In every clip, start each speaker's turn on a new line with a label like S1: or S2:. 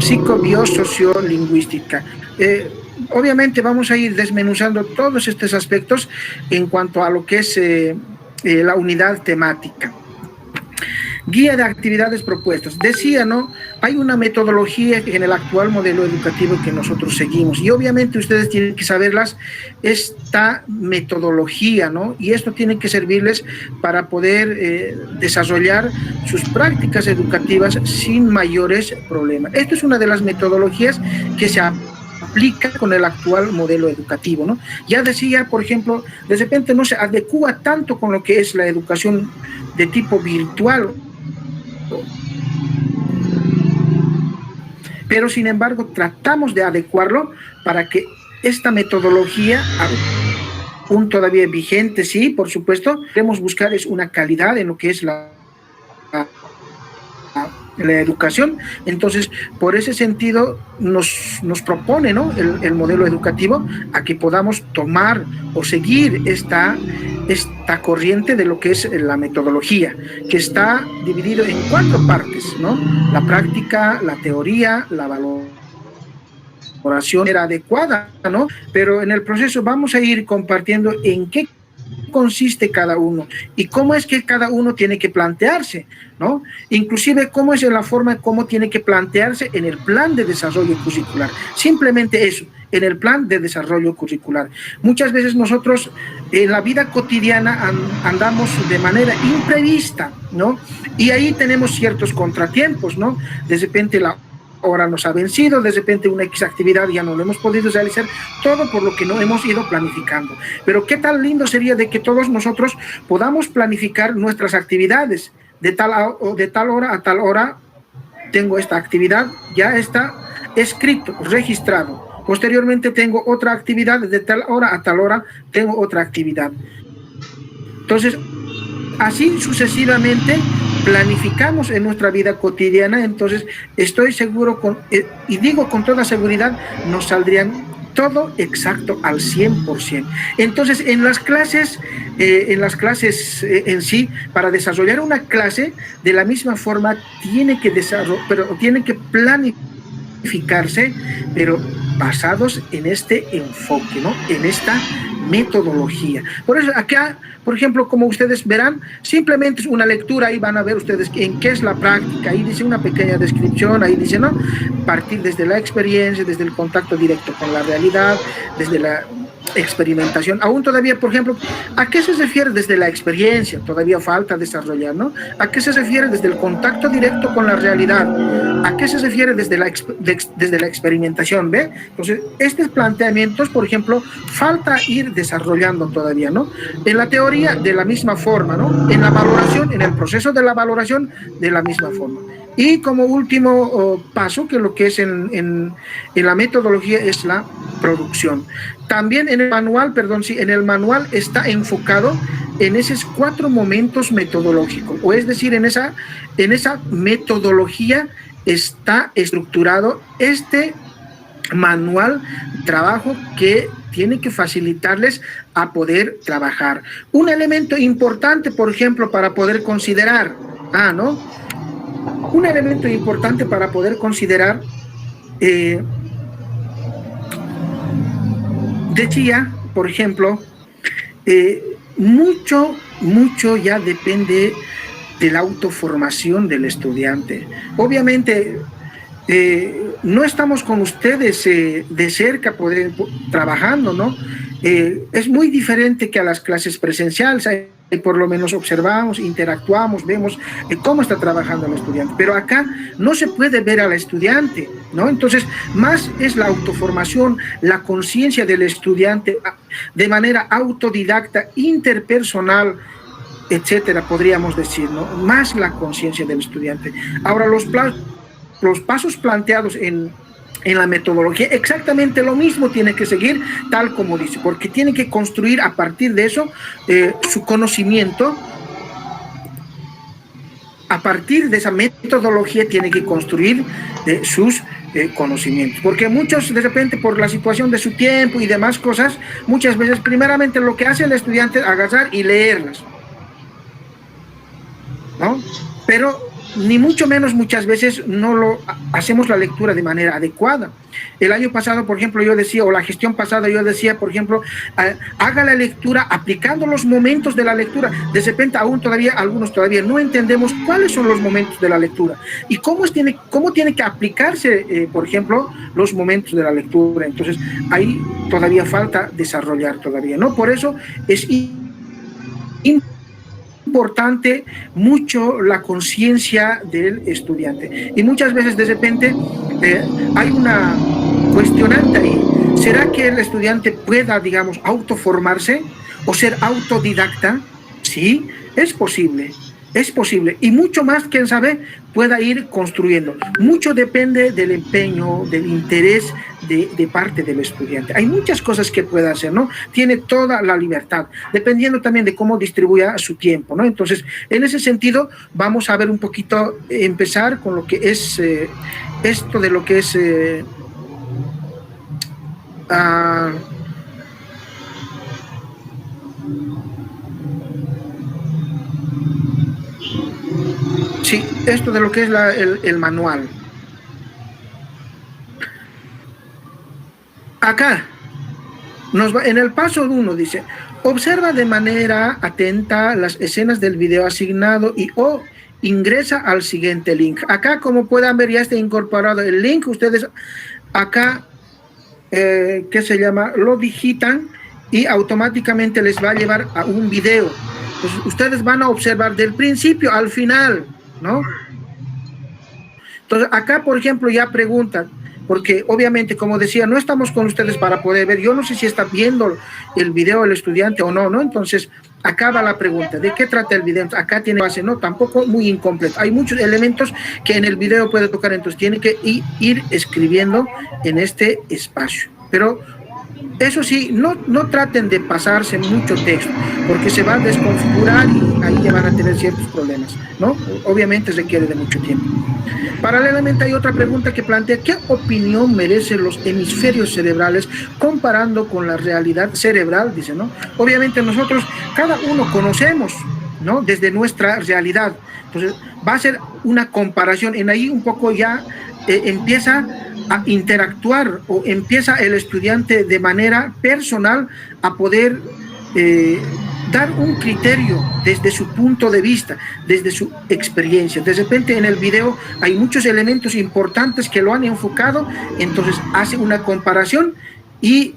S1: psicobiosociolingüística. Obviamente vamos a ir desmenuzando todos estos aspectos en cuanto a lo que es la unidad temática. Guía de actividades propuestas. Decía, ¿no? Hay una metodología en el actual modelo educativo que nosotros seguimos y obviamente ustedes tienen que saberlas, esta metodología, ¿no? Y esto tiene que servirles para poder desarrollar sus prácticas educativas sin mayores problemas. Esta es una de las metodologías que se aplica con el actual modelo educativo, ¿no? Ya decía, por ejemplo, de repente no se adecua tanto con lo que es la educación de tipo virtual, pero sin embargo tratamos de adecuarlo para que esta metodología aún todavía vigente, sí, por supuesto, queremos buscar es una calidad en lo que es la educación. Entonces, por ese sentido nos propone, ¿no?, el modelo educativo a que podamos tomar o seguir esta corriente de lo que es la metodología, que está dividido en 4 partes, ¿no? La práctica, la teoría, la valoración era adecuada, ¿no? Pero en el proceso vamos a ir compartiendo en qué consiste cada uno y cómo es que cada uno tiene que plantearse, ¿no? Inclusive cómo es la forma cómo tiene que plantearse en el plan de desarrollo curricular. Simplemente eso, en el plan de desarrollo curricular. Muchas veces nosotros en la vida cotidiana andamos de manera imprevista, ¿no? Y ahí tenemos ciertos contratiempos, ¿no? De repente la hora nos ha vencido, de repente una X actividad ya no lo hemos podido realizar, todo por lo que no hemos ido planificando. Pero qué tan lindo sería de que todos nosotros podamos planificar nuestras actividades, de tal hora a tal hora tengo esta actividad, ya está escrito, registrado. Posteriormente tengo otra actividad, de tal hora a tal hora tengo otra actividad. Entonces, así sucesivamente planificamos en nuestra vida cotidiana. Entonces estoy seguro y digo con toda seguridad, nos saldrían todo exacto al 100%. Entonces en las clases en sí, para desarrollar una clase de la misma forma tiene que planificarse, pero basados en este enfoque, ¿no?, en esta metodología. Por eso acá, por ejemplo, como ustedes verán, simplemente es una lectura, ahí van a ver ustedes en qué es la práctica, ahí dice una pequeña descripción, ahí dice, ¿no?, partir desde la experiencia, desde el contacto directo con la realidad, desde la experimentación. Aún todavía, por ejemplo, ¿a qué se refiere desde la experiencia? Todavía falta desarrollar, ¿no? ¿A qué se refiere desde el contacto directo con la realidad? ¿A qué se refiere desde la experimentación? ¿Ve? Entonces, estos planteamientos, por ejemplo, falta ir desarrollando todavía, ¿no? En la teoría, de la misma forma, ¿no? En la valoración, en el proceso de la valoración, de la misma forma. Y como último paso, que lo que es en la metodología es la producción. También en el manual, en el manual está enfocado en esos 4 momentos metodológicos, o es decir, en esa metodología está estructurado este manual de trabajo que tiene que facilitarles a poder trabajar. Un elemento importante, por ejemplo, para poder considerar, ¿no? Un elemento importante para poder considerar, decía, por ejemplo, mucho ya depende de la autoformación del estudiante. Obviamente, no estamos con ustedes de cerca trabajando, ¿no? Es muy diferente que a las clases presenciales. Por lo menos observamos, interactuamos, vemos cómo está trabajando el estudiante, pero acá no se puede ver al estudiante, ¿no? Entonces, más es la autoformación, la conciencia del estudiante de manera autodidacta, interpersonal, etcétera, podríamos decir, ¿no? Más la conciencia del estudiante. Ahora, los pasos planteados en la metodología, exactamente lo mismo tiene que seguir, tal como dice, porque tiene que construir a partir de eso su conocimiento. A partir de esa metodología tiene que construir sus conocimientos, porque muchos de repente por la situación de su tiempo y demás cosas, muchas veces primeramente lo que hace el estudiante es agarrar y leerlas, ¿no? Pero ni mucho menos muchas veces no lo hacemos la lectura de manera adecuada. El año pasado, por ejemplo, yo decía, o la gestión pasada yo decía, por ejemplo, haga la lectura aplicando los momentos de la lectura. De repente aún todavía, algunos todavía no entendemos cuáles son los momentos de la lectura y cómo tiene que aplicarse, por ejemplo, los momentos de la lectura. Entonces, ahí todavía falta desarrollar todavía, ¿no? Por eso es importante mucho la conciencia del estudiante, y muchas veces de repente hay una cuestionante ahí. ¿Será que el estudiante pueda, digamos, autoformarse o ser autodidacta? Sí, es posible. Es posible, y mucho más, quién sabe, pueda ir construyendo. Mucho depende del empeño, del interés de parte del estudiante. Hay muchas cosas que puede hacer, ¿no? Tiene toda la libertad, dependiendo también de cómo distribuya su tiempo, ¿no? Entonces, en ese sentido, vamos a ver un poquito, empezar con lo que es esto de lo que es sí, esto de lo que es el manual. Acá, en el paso 1 dice, observa de manera atenta las escenas del video asignado y ingresa al siguiente link. Acá, como puedan ver, ya está incorporado el link. Ustedes acá, ¿qué se llama? Lo digitan y automáticamente les va a llevar a un video. Entonces, ustedes van a observar del principio al final, ¿no? Entonces, acá, por ejemplo, ya preguntan, porque obviamente, como decía, no estamos con ustedes para poder ver. Yo no sé si está viendo el video el estudiante o no, ¿no? Entonces, acá va la pregunta, ¿de qué trata el video? Acá tiene base, no, tampoco muy incompleto. Hay muchos elementos que en el video puede tocar, entonces tiene que ir escribiendo en este espacio. Pero eso sí, no traten de pasarse mucho texto, porque se va a desconfigurar y ahí ya van a tener ciertos problemas, ¿no? Obviamente requiere de mucho tiempo. Paralelamente hay otra pregunta que plantea, ¿qué opinión merecen los hemisferios cerebrales comparando con la realidad cerebral? Dice, ¿no? Obviamente nosotros, cada uno conocemos, ¿no? Desde nuestra realidad. Entonces, va a ser una comparación, en ahí un poco ya empieza a interactuar, o empieza el estudiante de manera personal a poder dar un criterio desde su punto de vista, desde su experiencia. De repente en el video hay muchos elementos importantes que lo han enfocado, entonces hace una comparación y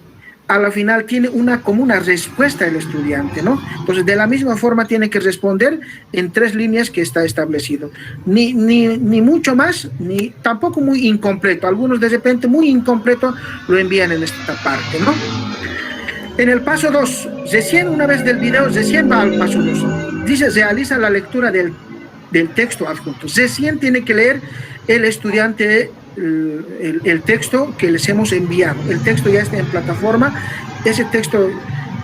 S1: a la final tiene como una respuesta el estudiante, ¿no? Entonces, de la misma forma tiene que responder en 3 líneas que está establecido. Ni mucho más, ni tampoco muy incompleto. Algunos de repente muy incompleto lo envían en esta parte, ¿no? En el paso 2, recién una vez del video, recién va al paso 2. Dice, realiza la lectura del texto adjunto. Recién tiene que leer el estudiante el texto que les hemos enviado. El texto ya está en plataforma, ese texto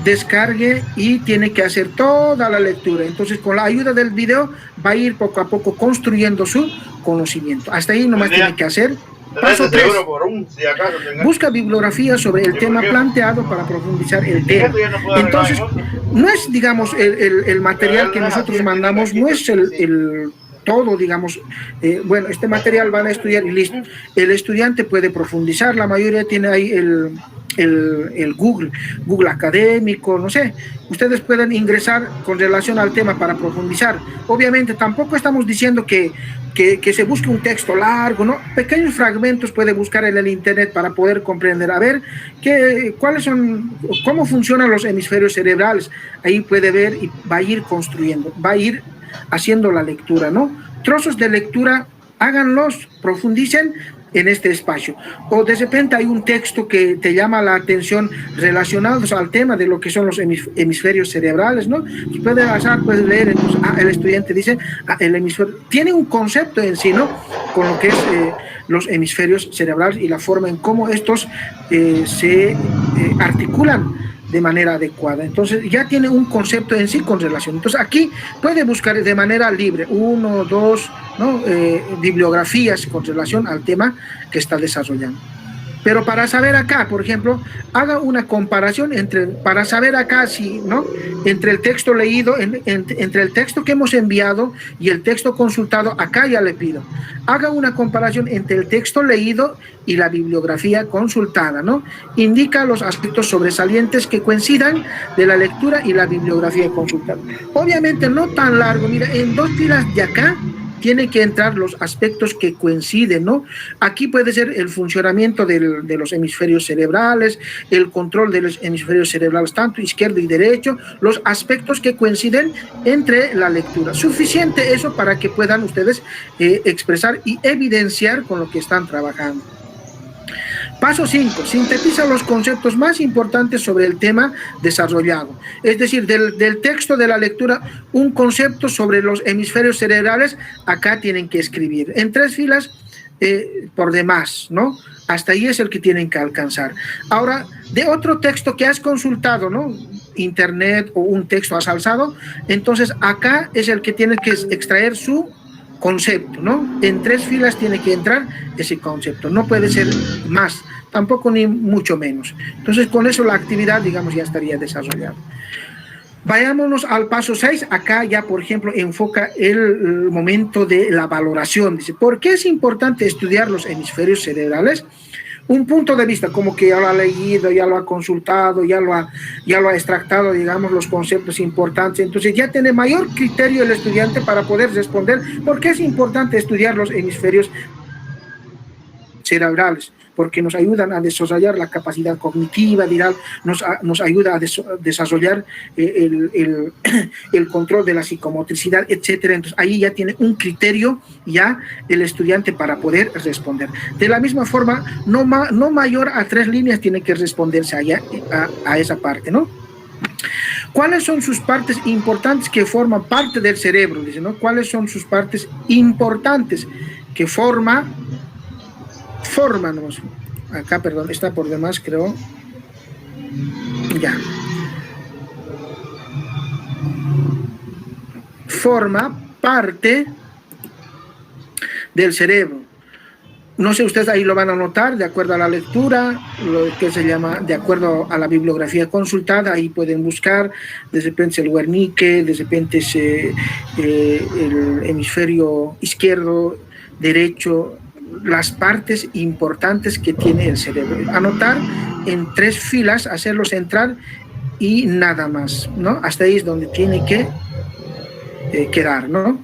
S1: descargue y tiene que hacer toda la lectura. Entonces, con la ayuda del video va a ir poco a poco construyendo su conocimiento. Hasta ahí nomás tiene que hacer. Paso 3. Busca bibliografía sobre el tema planteado para profundizar el tema. Entonces, no es, digamos, el material que nosotros mandamos, no es el todo, digamos, bueno, este material van a estudiar y listo. El estudiante puede profundizar, la mayoría tiene ahí el Google académico, no sé. Ustedes pueden ingresar con relación al tema para profundizar. Obviamente tampoco estamos diciendo que se busque un texto largo, ¿no? Pequeños fragmentos puede buscar en el internet para poder comprender, a ver cuáles son, cómo funcionan los hemisferios cerebrales. Ahí puede ver y va a ir construyendo, va a ir haciendo la lectura, ¿no? Trozos de lectura, háganlos, profundicen en este espacio. O de repente hay un texto que te llama la atención relacionado al tema de lo que son los hemisferios cerebrales, ¿no? Puedes pasar, puedes leer, entonces, el estudiante dice, el hemisferio, tiene un concepto en sí, ¿no? Con lo que es los hemisferios cerebrales y la forma en cómo estos se articulan de manera adecuada. Entonces ya tiene un concepto en sí con relación. Entonces aquí puede buscar de manera libre 1, 2, ¿no? Bibliografías con relación al tema que está desarrollando. Pero para saber acá, por ejemplo, haga una comparación para saber acá si, ¿no? Entre el texto leído, entre el texto que hemos enviado y el texto consultado, acá ya le pido, haga una comparación entre el texto leído y la bibliografía consultada, ¿no? Indica los aspectos sobresalientes que coincidan de la lectura y la bibliografía consultada. Obviamente no tan largo, mira, en 2 filas de acá tienen que entrar los aspectos que coinciden, ¿no? Aquí puede ser el funcionamiento de los hemisferios cerebrales, el control de los hemisferios cerebrales, tanto izquierdo y derecho, los aspectos que coinciden entre la lectura. Suficiente eso para que puedan ustedes expresar y evidenciar con lo que están trabajando. Paso 5. Sintetiza los conceptos más importantes sobre el tema desarrollado. Es decir, del texto de la lectura, un concepto sobre los hemisferios cerebrales, acá tienen que escribir. En 3 filas por demás, ¿no? Hasta ahí es el que tienen que alcanzar. Ahora, de otro texto que has consultado, ¿no? Internet o un texto has alzado, entonces acá es el que tienes que extraer su concepto, ¿no? En 3 filas tiene que entrar ese concepto, no puede ser más, tampoco ni mucho menos. Entonces, con eso la actividad, digamos, ya estaría desarrollada. Vayámonos al paso 6, acá ya, por ejemplo, enfoca el momento de la valoración. Dice, ¿por qué es importante estudiar los hemisferios cerebrales? Un punto de vista, como que ya lo ha leído, ya lo ha consultado, ya lo ha extractado, digamos, los conceptos importantes. Entonces ya tiene mayor criterio el estudiante para poder responder por qué es importante estudiar los hemisferios cerebrales, porque nos ayudan a desarrollar la capacidad cognitiva, nos ayuda a desarrollar el control de la psicomotricidad, etcétera. Entonces ahí ya tiene un criterio ya el estudiante para poder responder. De la misma forma, no mayor a 3 líneas tiene que responderse allá, a esa parte, ¿no? ¿Cuáles son sus partes importantes que forman parte del cerebro? Dice, ¿no? ¿Cuáles son sus partes importantes que forman, acá, perdón, está por demás, creo, ya, forma parte del cerebro? No sé, ustedes ahí lo van a notar, de acuerdo a la lectura, lo que se llama, de acuerdo a la bibliografía consultada, ahí pueden buscar, de repente el Wernicke, de repente el hemisferio izquierdo, derecho, las partes importantes que tiene el cerebro. Anotar en 3 filas, hacerlos entrar y nada más, ¿no? Hasta ahí es donde tiene que quedar, ¿no?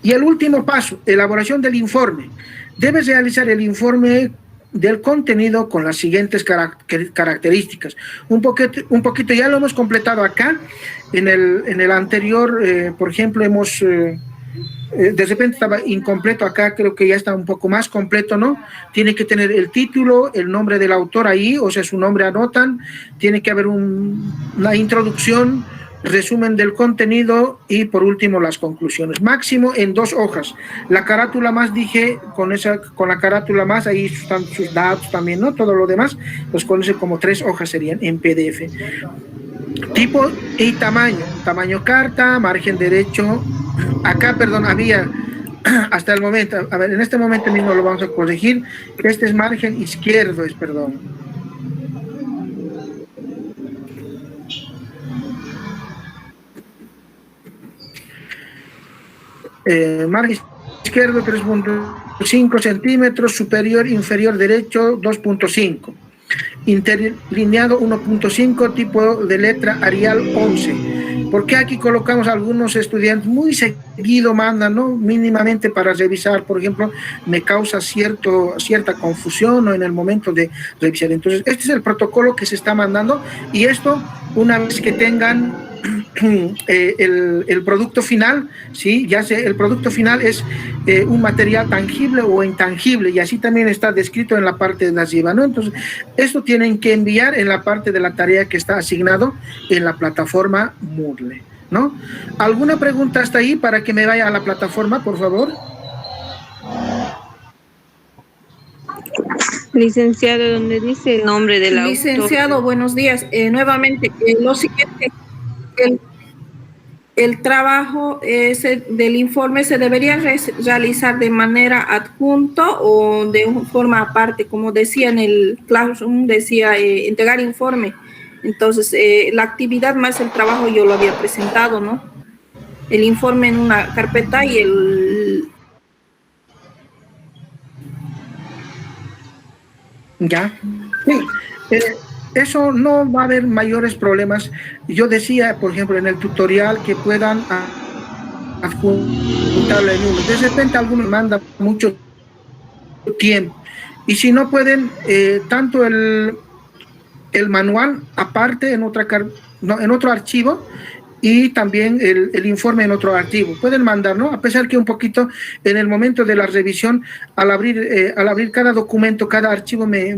S1: Y el último paso, elaboración del informe. Debes realizar el informe del contenido con las siguientes características. Un poquito ya lo hemos completado acá. En el anterior, por ejemplo, hemos... de repente estaba incompleto, acá creo que ya está un poco más completo, ¿no? Tiene que tener el título, el nombre del autor ahí, o sea, su nombre anotan, tiene que haber una introducción, resumen del contenido y por último las conclusiones. Máximo en 2 hojas. La carátula más, dije, con la carátula más, ahí están sus datos también, ¿no? Todo lo demás, pues con ese como 3 hojas serían en PDF. Tipo y tamaño carta, margen derecho. Acá, perdón, había hasta el momento, a ver, en este momento mismo lo vamos a corregir, este es margen izquierdo, perdón. Margen izquierdo 3.5 centímetros, superior, inferior derecho 2.5. Interlineado 1.5, tipo de letra Arial 11. ¿Por qué aquí colocamos algunos estudiantes? Muy seguido mandan, ¿no? Mínimamente para revisar, por ejemplo, me causa cierta confusión, ¿no? En el momento de revisar. Entonces, este es el protocolo que se está mandando y esto, una vez que tengan el producto final, ¿sí? Ya sé, el producto final es un material tangible o intangible y así también está descrito en la parte de arriba, ¿no? Entonces, esto tienen que enviar en la parte de la tarea que está asignado en la plataforma Moodle, ¿no? ¿Alguna pregunta hasta ahí para que me vaya a la plataforma, por favor?
S2: Licenciado, donde dice el nombre del autor.
S3: Licenciado, buenos días. Nuevamente, lo siguiente, el trabajo del informe se debería realizar de manera adjunto o de forma aparte, como decía en el Classroom, decía entregar informe. Entonces, la actividad más el trabajo yo lo había presentado, ¿no? El informe en una carpeta y el...
S1: Ya, sí. Eso no va a haber mayores problemas. Yo decía, por ejemplo, en el tutorial que puedan adjuntarle en uno. De repente algunos mandan mucho tiempo. Y si no pueden, tanto el manual aparte en en otro archivo y también el informe en otro archivo. Pueden mandar, ¿no? A pesar que un poquito en el momento de la revisión, al abrir cada documento, cada archivo me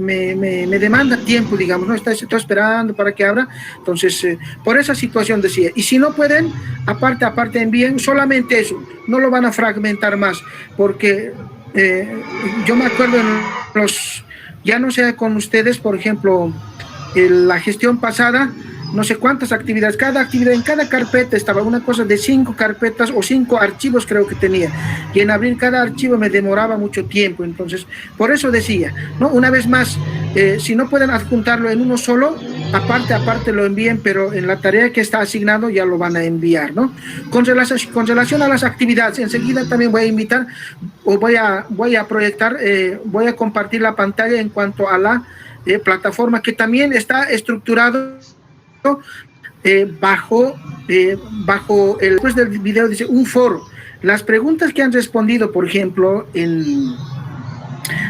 S1: demanda tiempo, digamos, ¿no? Estoy esperando para que abra. Entonces, por esa situación decía. Y si no pueden, aparte envíen solamente eso. No lo van a fragmentar más, porque yo me acuerdo ya no sé con ustedes, por ejemplo, la gestión pasada, no sé cuántas actividades, en cada carpeta estaba una cosa de 5 carpetas o 5 archivos creo que tenía, y en abrir cada archivo me demoraba mucho tiempo. Entonces, por eso decía, ¿no? Una vez más, si no pueden adjuntarlo en uno solo, aparte lo envíen, pero en la tarea que está asignado ya lo van a enviar, ¿no? Con relación a las actividades, enseguida también voy a invitar, o voy a proyectar, voy a compartir la pantalla en cuanto a la plataforma, que también está estructurado bajo después del video dice un foro. Las preguntas que han respondido, por ejemplo,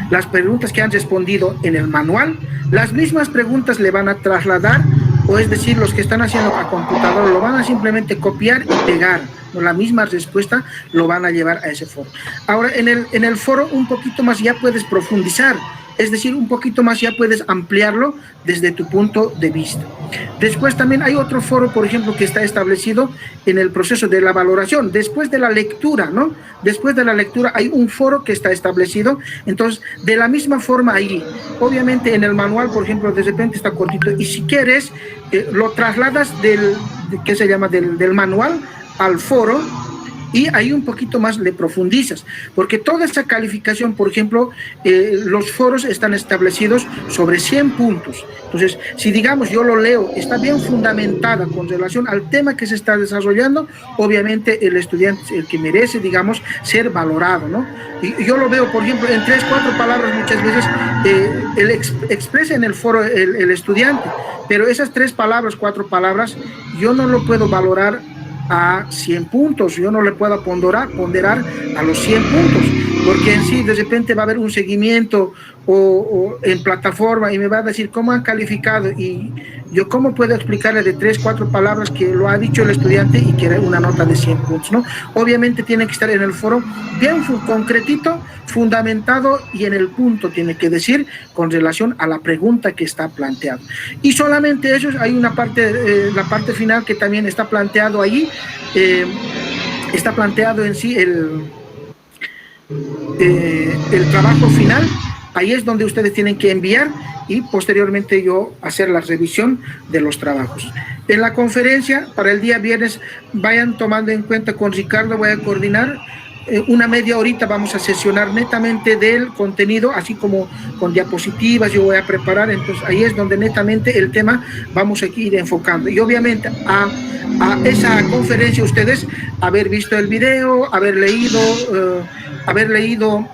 S1: las preguntas que han respondido en el manual, las mismas preguntas le van a trasladar, o es decir, los que están haciendo a computador lo van a simplemente copiar y pegar, ¿no? La misma respuesta lo van a llevar a ese foro. Ahora, en el foro un poquito más ya puedes profundizar, es decir, un poquito más ya puedes ampliarlo desde tu punto de vista. Después también hay otro foro, por ejemplo, que está establecido en el proceso de la valoración, después de la lectura, ¿no? Después de la lectura hay un foro que está establecido. Entonces, de la misma forma ahí, obviamente en el manual, por ejemplo, de repente está cortito, y si quieres, lo trasladas del manual al foro, y ahí un poquito más le profundizas, porque toda esa calificación, por ejemplo, los foros están establecidos sobre 100 puntos. Entonces, si digamos yo lo leo, está bien fundamentada con relación al tema que se está desarrollando, obviamente el estudiante es el que merece, digamos, ser valorado, ¿no? Y yo lo veo, por ejemplo, en 3, 4 palabras muchas veces, expresa en el foro el estudiante, pero esas 3 palabras, 4 palabras, yo no lo puedo valorar a 100 puntos, yo no le puedo ponderar a los 100 puntos, porque en sí de repente va a haber un seguimiento o en plataforma y me va a decir cómo han calificado, y yo cómo puedo explicarle de 3, 4 palabras que lo ha dicho el estudiante y quiere una nota de 100 puntos, ¿no? Obviamente tiene que estar en el foro bien concretito, fundamentado, y en el punto tiene que decir con relación a la pregunta que está planteada. Y solamente eso, hay una parte, la parte final que también está planteado ahí, está planteado en sí el trabajo final. Ahí es donde ustedes tienen que enviar y posteriormente yo hacer la revisión de los trabajos. En la conferencia para el día viernes vayan tomando en cuenta, con Ricardo voy a coordinar una media horita, vamos a sesionar netamente del contenido, así como con diapositivas yo voy a preparar. Entonces ahí es donde netamente el tema vamos a ir enfocando, y obviamente a esa conferencia ustedes haber visto el video, haber leído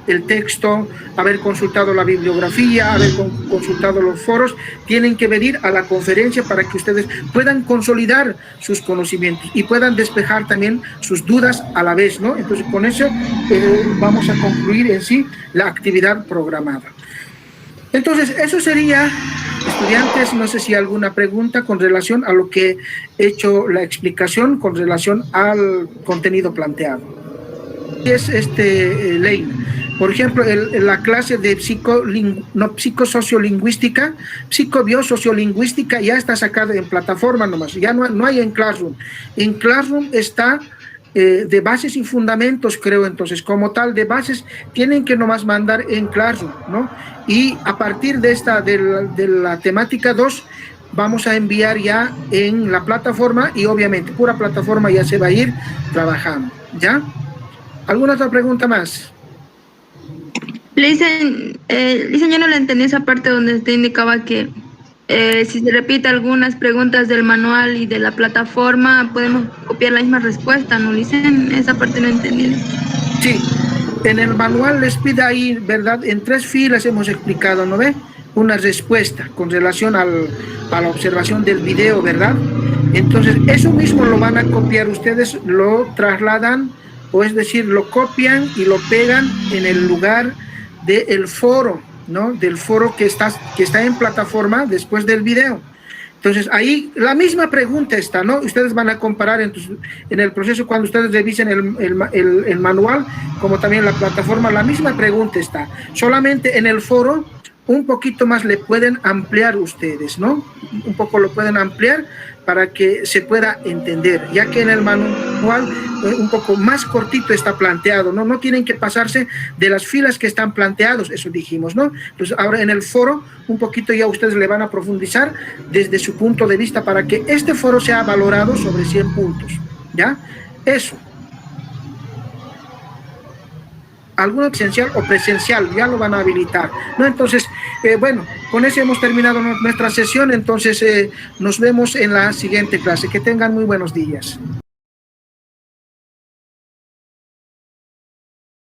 S1: el texto, haber consultado la bibliografía, haber consultado los foros. Tienen que venir a la conferencia para que ustedes puedan consolidar sus conocimientos y puedan despejar también sus dudas a la vez, ¿no? Entonces, con eso vamos a concluir en sí la actividad programada. Entonces, eso sería, estudiantes. No sé si hay alguna pregunta con relación a lo que he hecho la explicación con relación al contenido planteado. Es ley. Por ejemplo, la clase de psicosociolingüística, psicobiosociolingüística ya está sacada en plataforma nomás, ya no hay en Classroom. En Classroom está de bases y fundamentos, creo. Entonces, como tal, de bases tienen que nomás mandar en Classroom, ¿no? Y a partir de la temática 2, vamos a enviar ya en la plataforma y obviamente pura plataforma ya se va a ir trabajando, ¿ya? ¿Alguna otra pregunta más?
S4: Le dicen, yo no le entendí esa parte donde usted indicaba que si se repite algunas preguntas del manual y de la plataforma, podemos copiar la misma respuesta, ¿no? Le dicen, esa parte no entendí.
S1: Sí, en el manual les pide ahí, ¿verdad? En 3 filas hemos explicado, ¿no ve? Una respuesta con relación a la observación del video, ¿verdad? Entonces, eso mismo lo van a copiar ustedes, lo trasladan, o es decir, lo copian y lo pegan en el lugar del foro, ¿no? Del foro que está en plataforma después del video. Entonces, ahí la misma pregunta está, ¿no? Ustedes van a comparar en el proceso cuando ustedes revisen el manual, como también la plataforma, la misma pregunta está. Solamente en el foro, un poquito más le pueden ampliar ustedes, ¿no? Un poco lo pueden ampliar para que se pueda entender, ya que en el manual un poco más cortito está planteado, ¿no? No tienen que pasarse de las filas que están planteados, eso dijimos, ¿no? Entonces, ahora en el foro, un poquito ya ustedes le van a profundizar desde su punto de vista para que este foro sea valorado sobre 100 puntos, ¿ya? Eso. Alguno esencial o presencial, ya lo van a habilitar, ¿no? Entonces, bueno, con eso hemos terminado nuestra sesión, entonces nos vemos en la siguiente clase. Que tengan muy buenos días.